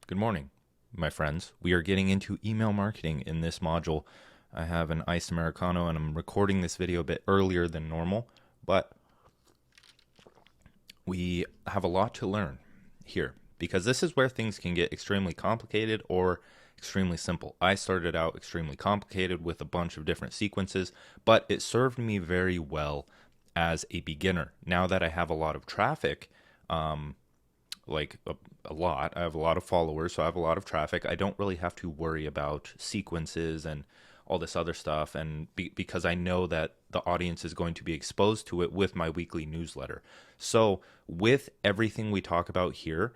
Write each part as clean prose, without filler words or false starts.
Good morning, my friends. We are getting into email marketing in this module. I have an iced Americano and I'm recording this video a bit earlier than normal, but we have a lot to learn here because this is where things can get extremely complicated or extremely simple. I started out extremely complicated with a bunch of different sequences, but it served me very well as a beginner. Now that I have a lot of traffic, like a lot. I have a lot of followers, so I have a lot of traffic. I don't really have to worry about sequences and all this other stuff, and because I know that the audience is going to be exposed to it with my weekly newsletter. So with everything we talk about here,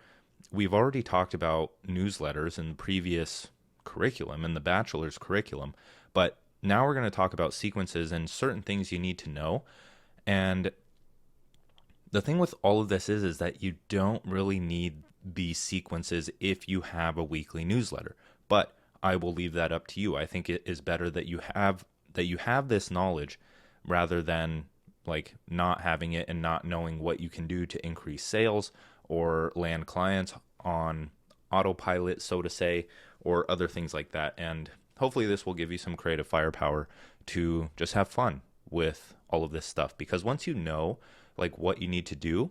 we've already talked about newsletters in the previous curriculum, in the bachelor's curriculum, but now we're going to talk about sequences and certain things you need to know. And the thing with all of this is that you don't really need these sequences if you have a weekly newsletter. But I will leave that up to you. I think it is better that you have this knowledge rather than like not having it and not knowing what you can do to increase sales or land clients on autopilot, so to say, or other things like that. And hopefully this will give you some creative firepower to just have fun with all of this stuff, because once you know like what you need to do,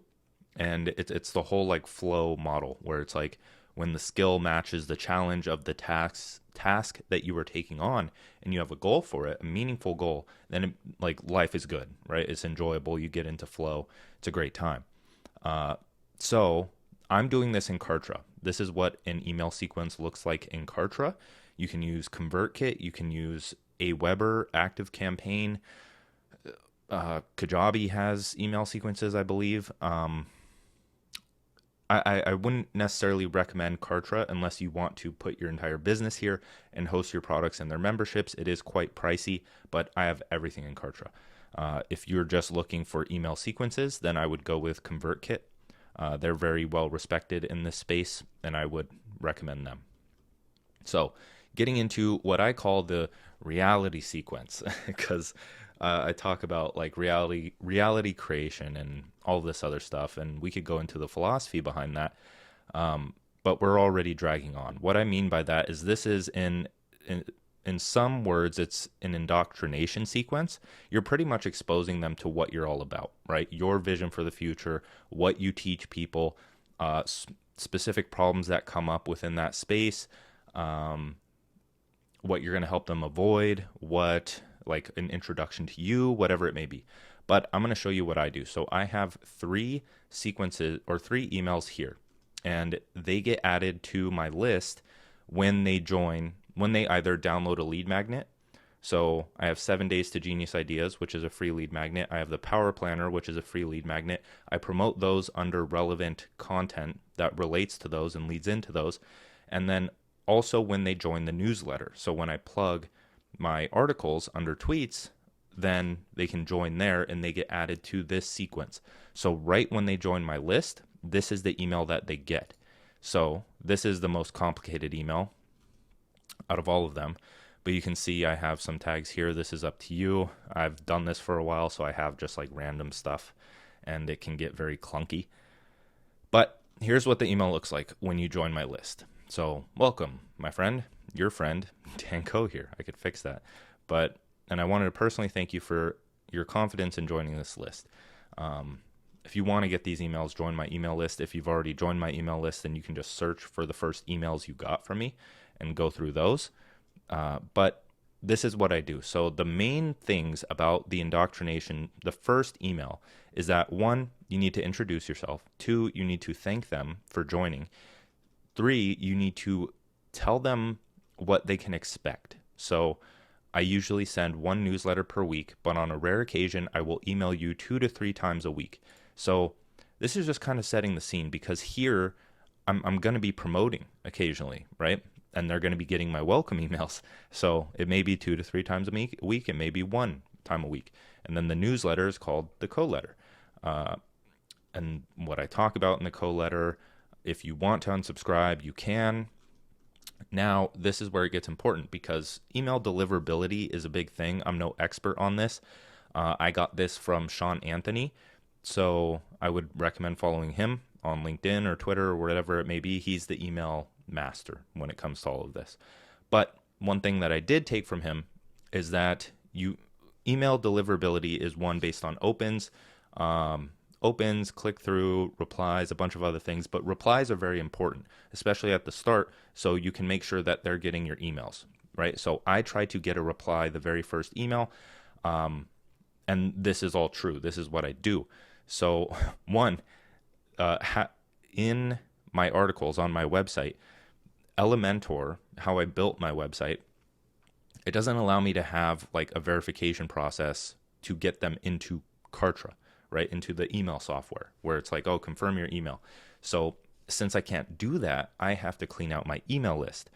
and it's the whole like flow model where it's like when the skill matches the challenge of the task that you are taking on, and you have a goal for it, a meaningful goal, then like life is good, right? It's enjoyable. You get into flow. It's a great time. So I'm doing this in Kartra. This is what an email sequence looks like in Kartra. You can use ConvertKit. You can use Aweber, ActiveCampaign. Kajabi has email sequences, I believe. I wouldn't necessarily recommend Kartra unless you want to put your entire business here and host your products and their memberships. It is quite pricey, but I have everything in Kartra. If you're just looking for email sequences, then I would go with ConvertKit. They're very well respected in this space, and I would recommend them. So getting into what I call the reality sequence, because I talk about like reality creation and all this other stuff, and we could go into the philosophy behind that. But we're already dragging on. What I mean by that is this is in some words, it's an indoctrination sequence. You're pretty much exposing them to what you're all about, right? Your vision for the future, what you teach people, specific problems that come up within that space, what you're going to help them avoid, what like an introduction to you, whatever it may be. But I'm going to show you what I do. So I have 3 sequences or 3 emails here, and they get added to my list when they either download a lead magnet. So I have 7 Days to Genius Ideas, which is a free lead magnet. I have the Power Planner, which is a free lead magnet. I promote those under relevant content that relates to those and leads into those. And then also when they join the newsletter. So when I plug my articles under tweets, then they can join there and they get added to this sequence. So right when they join my list, this is the email that they get. So this is the most complicated email out of all of them. But you can see I have some tags here. This is up to you. I've done this for a while, so I have just like random stuff, and it can get very clunky. But here's what the email looks like when you join my list. So welcome, my friend, your friend, Dan Coe here. I could fix that. And I wanted to personally thank you for your confidence in joining this list. If you want to get these emails, join my email list. If you've already joined my email list, then you can just search for the first emails you got from me and go through those. But this is what I do. So the main things about the indoctrination, the first email is that 1, you need to introduce yourself. 2, you need to thank them for joining. 3, you need to tell them what they can expect. So I usually send 1 newsletter per week, but on a rare occasion, I will email you 2 to 3 times a week. So this is just kind of setting the scene, because here I'm going to be promoting occasionally, right? And they're going to be getting my welcome emails. So it may be 2 to 3 times a week. It may be 1 time a week. And then the newsletter is called the co-letter. And what I talk about in the co-letter, if you want to unsubscribe, you can. Now, this is where it gets important, because email deliverability is a big thing. I'm no expert on this. I got this from Sean Anthony, so I would recommend following him. on LinkedIn or Twitter or whatever it may be. He's the email master when it comes to all of this. But one thing that I did take from him is that email deliverability is one based on opens, click through, replies, a bunch of other things. But replies are very important, especially at the start, so you can make sure that they're getting your emails, right? So I try to get a reply the very first email. And this is all true. This is what I do. So in my articles on my website, Elementor, how I built my website, it doesn't allow me to have like a verification process to get them into Kartra, right? Into the email software where it's like, oh, confirm your email. So since I can't do that, I have to clean out my email list.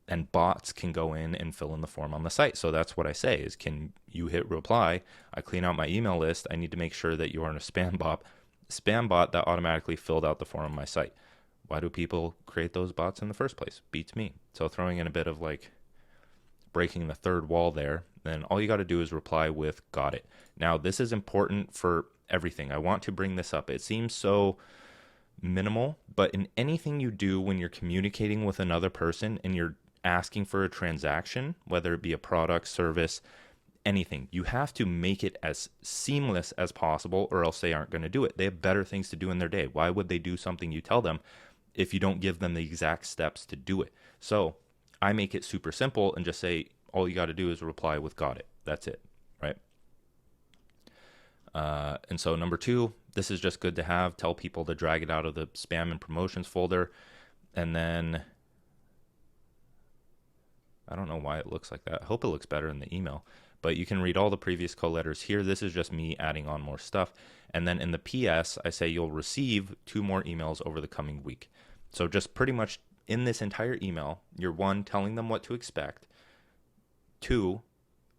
And bots can go in and fill in the form on the site. So that's what I say is, can you hit reply? I clean out my email list. I need to make sure that you aren't a spam bot that automatically filled out the form on my site. Why do people create those bots in the first place? Beats me. So throwing in a bit of like breaking the third wall there, then all you got to do is reply with got it. Now, this is important for everything. I want to bring this up. It seems so minimal, but in anything you do when you're communicating with another person and you're asking for a transaction, whether it be a product, service, anything, you have to make it as seamless as possible, or else they aren't going to do it. They have better things to do in their day. Why would they do something you tell them if you don't give them the exact steps to do it? So I make it super simple and just say, all you got to do is reply with got it. That's it, right? And so number 2, this is just good to have. Tell people to drag it out of the spam and promotions folder. And then I don't know why it looks like that. I hope it looks better in the email. But you can read all the previous co-letters here. This is just me adding on more stuff. And then in the PS, I say you'll receive 2 more emails over the coming week. So just pretty much in this entire email, you're 1, telling them what to expect. 2,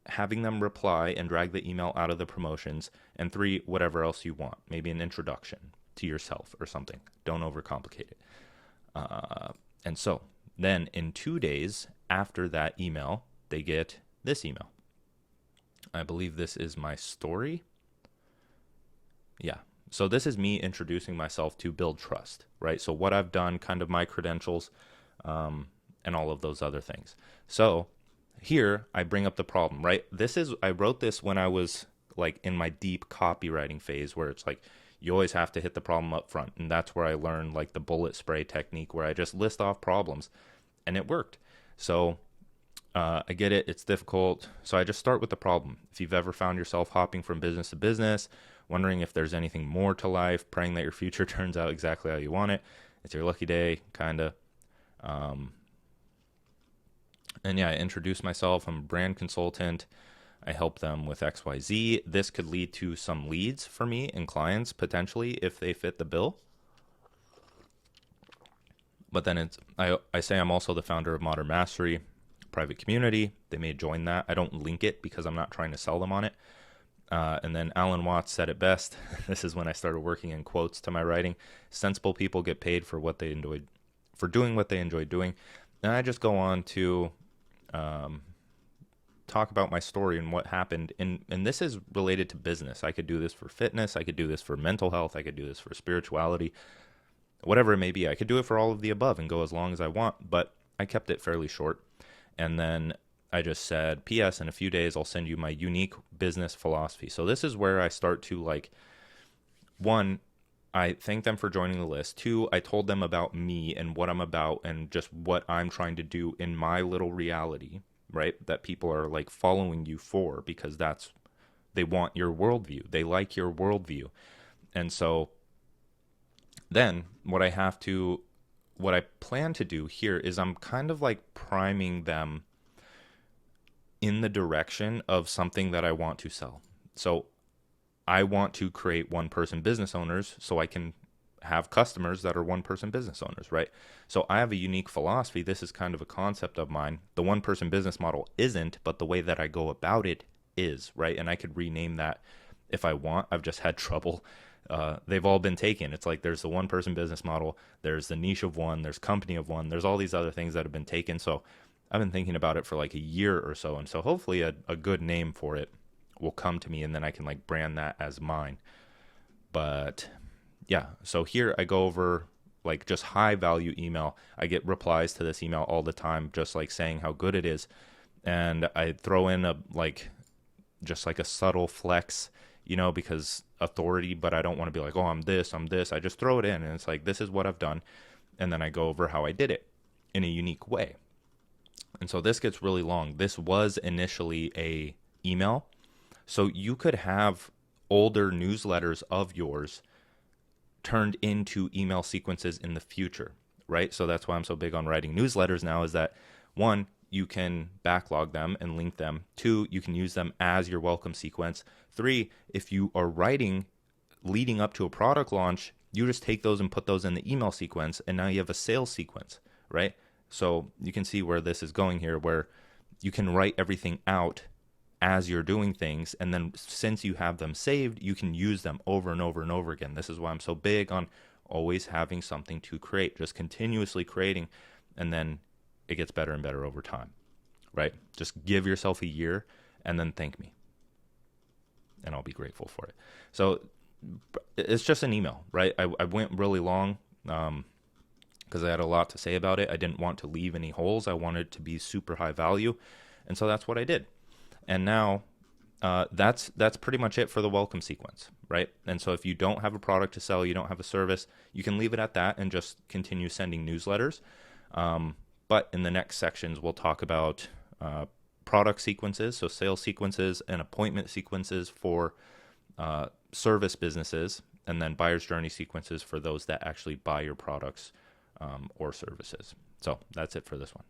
having them reply and drag the email out of the promotions. And 3, whatever else you want. Maybe an introduction to yourself or something. Don't overcomplicate it. And so then in 2 days after that email, they get this email. I believe this is my story. Yeah. So this is me introducing myself to build trust, right? So what I've done, kind of my credentials, and all of those other things. So here I bring up the problem, right? I wrote this when I was like in my deep copywriting phase, where it's like, you always have to hit the problem up front. And that's where I learned like the bullet spray technique, where I just list off problems, and it worked. So I get it. It's difficult. So I just start with the problem. If you've ever found yourself hopping from business to business, wondering if there's anything more to life, praying that your future turns out exactly how you want it, it's your lucky day, kind of. And yeah, I introduce myself. I'm a brand consultant. I help them with XYZ. This could lead to some leads for me and clients potentially if they fit the bill. But then I say I'm also the founder of Modern Mastery private community. They may join that. I don't link it because I'm not trying to sell them on it. And then Alan Watts said it best. This is when I started working in quotes to my writing. Sensible people get paid for doing what they enjoy doing. And I just go on to talk about my story and what happened. And this is related to business. I could do this for fitness. I could do this for mental health. I could do this for spirituality, whatever it may be. I could do it for all of the above and go as long as I want, but I kept it fairly short. And then I just said, P.S. in a few days, I'll send you my unique business philosophy. So this is where I start to like, 1, I thank them for joining the list. 2, I told them about me and what I'm about and just what I'm trying to do in my little reality, right? That people are like following you for, because they want your worldview. They like your worldview. And so then what I plan to do here is I'm kind of like priming them in the direction of something that I want to sell. So I want to create one-person business owners so I can have customers that are one-person business owners, right? So I have a unique philosophy. This is kind of a concept of mine. The one-person business model isn't, but the way that I go about it is, right? And I could rename that if I want. I've just had trouble. They've all been taken. It's like there's the one-person business model, there's the niche of one, there's company of one, there's all these other things that have been taken. So I've been thinking about it for like a year or so. And so hopefully a good name for it will come to me, and then I can like brand that as mine. But yeah, so here I go over like just high value email. I get replies to this email all the time, just like saying how good it is. And I throw in a like just like a subtle flex, because authority, but I don't want to be like, oh, I'm this, I'm this. I just throw it in and it's like, this is what I've done. And then I go over how I did it in a unique way. And so this gets really long. This was initially a email. So you could have older newsletters of yours turned into email sequences in the future, right? So that's why I'm so big on writing newsletters now, is that one, you can backlog them and link them. Two, you can use them as your welcome sequence. Three, if you are writing leading up to a product launch, you just take those and put those in the email sequence, and now you have a sales sequence, right? So you can see where this is going here, where you can write everything out as you're doing things, and then since you have them saved, you can use them over and over and over again. This is why I'm so big on always having something to create, just continuously creating, and then it gets better and better over time, right? Just give yourself a year and then thank me, and I'll be grateful for it. So it's just an email, right? I went really long because I had a lot to say about it. I didn't want to leave any holes. I wanted it to be super high value, and so that's what I did. And now that's pretty much it for the welcome sequence, right? And so if you don't have a product to sell, you don't have a service, you can leave it at that and just continue sending newsletters. But in the next sections, we'll talk about product sequences, so sales sequences and appointment sequences for service businesses, and then buyer's journey sequences for those that actually buy your products or services. So that's it for this one.